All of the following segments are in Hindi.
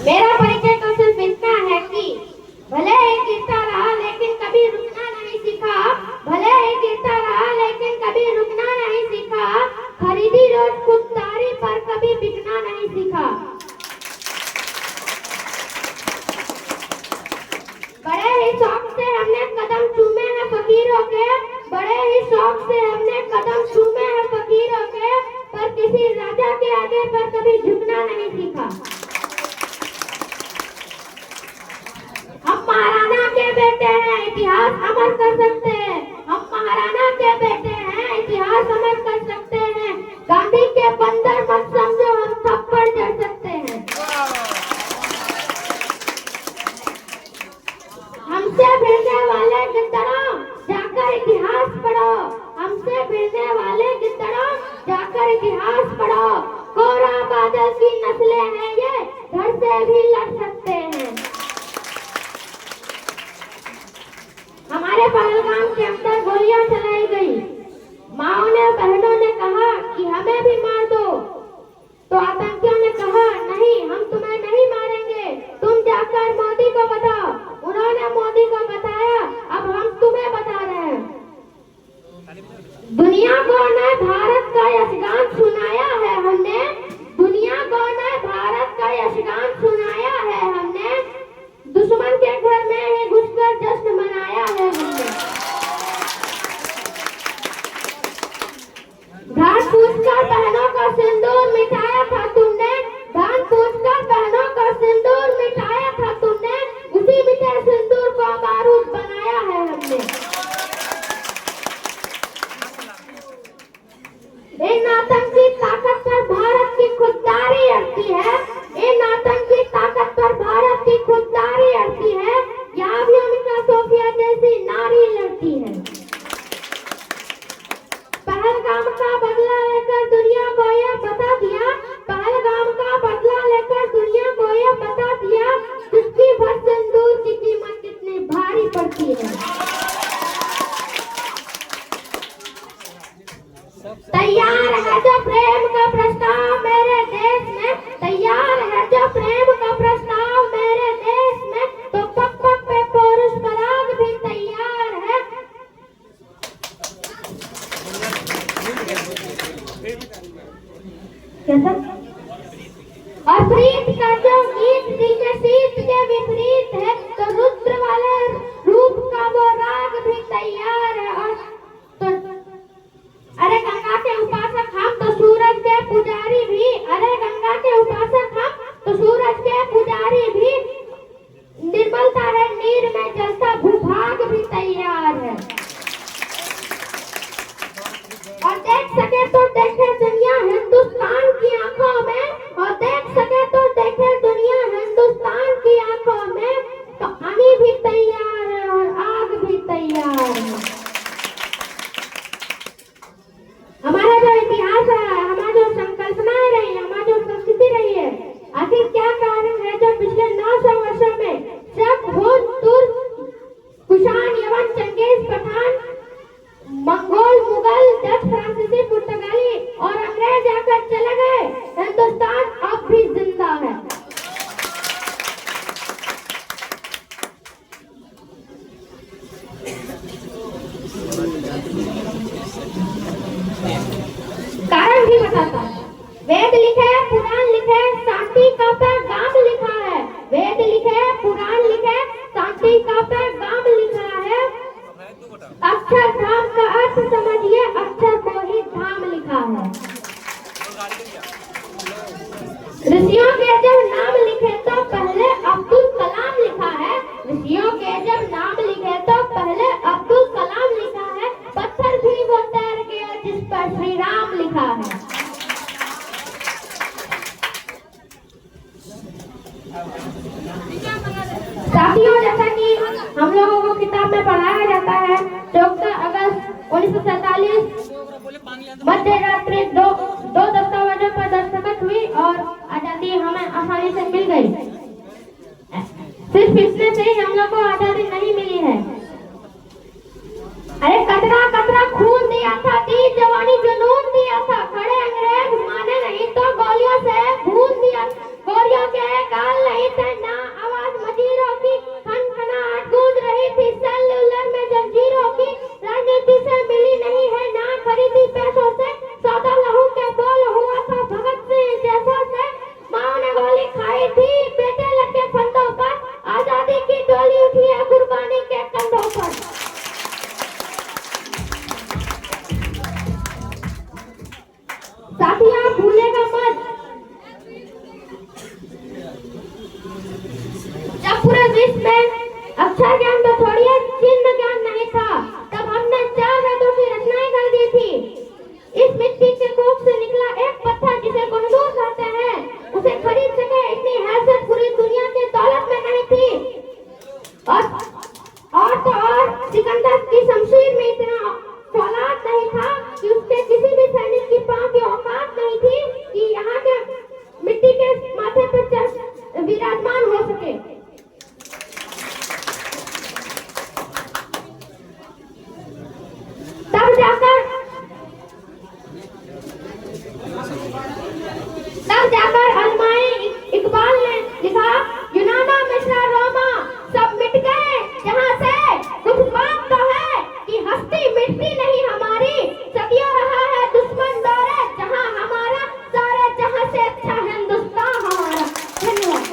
मेरा परिचय तो सिर्फ इतना है कि भले ही गिरता रहा लेकिन कभी रुकना नहीं सीखा। भले ही गिरता रहा लेकिन कभी रुकना नहीं सीखा। खरीदी रोज खुददारी पर कभी बिकना नहीं सीखा। बड़े ही शौक से हमने कदम चूमे हैं फकीरों के। बड़े ही शौक से हमने कदम चूमे हैं फकीरों के। पर किसी राजा के आगे पर कभी झुकना नहीं सीखा। हम महाराणा के बेटे हैं, इतिहास अमर कर सकते हैं। हम महाराणा के बेटे हैं, इतिहास अमर कर सकते हैं। गांधी के बंदर मत समझो, हम थप्पड़ जड़ सकते हैं। हमसे भिड़ने वाले गिद्दड़ों जाकर इतिहास पढ़ो। हमसे भिड़ने वाले गिद्दड़ों जाकर इतिहास पढ़ो। कोरा बादल की नस्लें हैं ये, घर से भी लड़ सकते हैं। हमारे पहलगाम के अंदर गोलियां चलाई गई। माओ ने बहनों ने कहा कि हमें भी मार दो, तो आतंकियों ने कहा नहीं, हम तुम्हें नहीं मारेंगे, तुम जाकर मोदी को बताओ। उन्होंने मोदी को बताया, अब हम तुम्हें बता रहे हैं। दुनिया को ने भारत का यशगान सुनाया है हमने। दुनिया को ने भारत का यशगान सुनाया है हमने। दुश्मन के घर में ही घुसकर जश्न मनाया है हमने। धान पूछकर बहनों का सिंदूर मिटाया था तुमने। धान पूछकर बहनों का सिंदूर मिटाया था तुमने। उसी मिटे सिंदूर को बारूद बनाया है हमने। इन आतंकी ताकत पर भारत की खुददारी अड़ती है। इन आतंकी ताकत पर भारत की खुददारी अड़ती है। यहाँ भी अमीना सोफिया जैसी नारी लड़ती है। पहलगाम का बदला लेकर दुनिया को ये बता दिया। पहलगाम का बदला लेकर दुनिया को ये बता दिया, चुटकी भर सिंदूर की कीमत कितनी भारी पड़ती है। तैयार है जो प्रेम का प्रस्ताव मेरे देश में। तैयार है जो प्रेम का प्रस्ताव मेरे देश में। तो पग पग पे पुरुष पराग भी तैयार है। कैसा? और प्रीत का जो गीत दिल के शीत के विपरीत है, तो रुद्र वाले रूप का वो राग भी तैयार है। और तो अरे गंगा के उपासक हम तो सूरज के पुजारी भी। अरे गंगा के उपासक हम तो सूरज के पुजारी भी। निर्मलता है नीर में जलता भूभाग भी तैयार है। और देख सके तो देखे दुनिया हिंदुस्तान की आंखों में। और देख सके तो देखे दुनिया हिंदुस्तान की आंखों में। तो पानी भी तैयार है और आग भी तैयार है। हमारा जो इतिहास है, हमारी जो संकल्पनाएं रही, हमारी जो संस्कृति रही है, आखिर क्या कारण है जो पिछले 900 वर्षों में सब भूत तुर्क कुषाण यवन चंगेज पठान मंगोल मुगल डच फ्रांसीसी पुर्तगाली और अंग्रेज आकर चले गए, हिंदुस्तान अब भी जिंदा है। कारण भी बताता है। वेद लिखे, पुराण लिखे, शांति का पैगाम लिखा है। वेद लिखे, पुराण लिखे, शांति का पैगाम लिखा है। अक्षरधाम का अर्थ समझिए, अक्षर को ही धाम लिखा है। ऋषियों के जब नाम लिखे तो पहले अब्दुल कलाम लिखा है। ऋषियों के जब नाम लिखे तो पहले अब्दुल कलाम लिखा है। पत्थर भी वो तैर गया जिस पर श्री राम लिखा है। साथियों, जैसा कि हम लोगों को किताब में पढ़ाया जाता है, 14 अगस्त 1947 मध्य रात्रि दो दस्तावेजों पर दस्तखत हुई और आजादी हमें आसानी से मिल गई। सिर्फ इसमें से ही हम लोग को आजादी नहीं मिली है। अरे कतरा कतरा खून दिया था, दी जवानी जुनून दिया था। खड़े अंग्रेज माने नहीं तो गोलियों से भून दिया। गोलियों के गाल नहीं थे जब पूरे विश्व में अक्षर ज्ञान तो छोड़िए चिन्ह ज्ञान नहीं था, तब हमने 4 वेदों की रचनाएं कर दी थी। इस मिट्टी के कोख से निकला एक पत्थर जिसे कुंदूर कहते हैं, उसे खरीद सके इतनी हैसियत पूरी दुनिया की दौलत में नहीं थी। और सिकंदर की शमशीर में इतना फौलाद नहीं था कि उसके किसी भी सैनिक की पांव की औकात नहीं थी कि यहाँ के मिट्टी के माथे पर विराजमान हो सके। तब जाकर अलमाए इकबाल ने लिखा, यूनाना मिश्रा रोमा सब मिट गए जहाँ से, कुछ बात तो है कि हस्ती मिटती नहीं हमारी, सदियों रहा है दुश्मन दौरे जहाँ हमारा, सारे जहाँ से अच्छा हिंदुस्तान हमारा। धन्यवाद।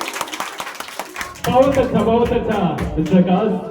बहुत अच्छा मिस्टर आकाश।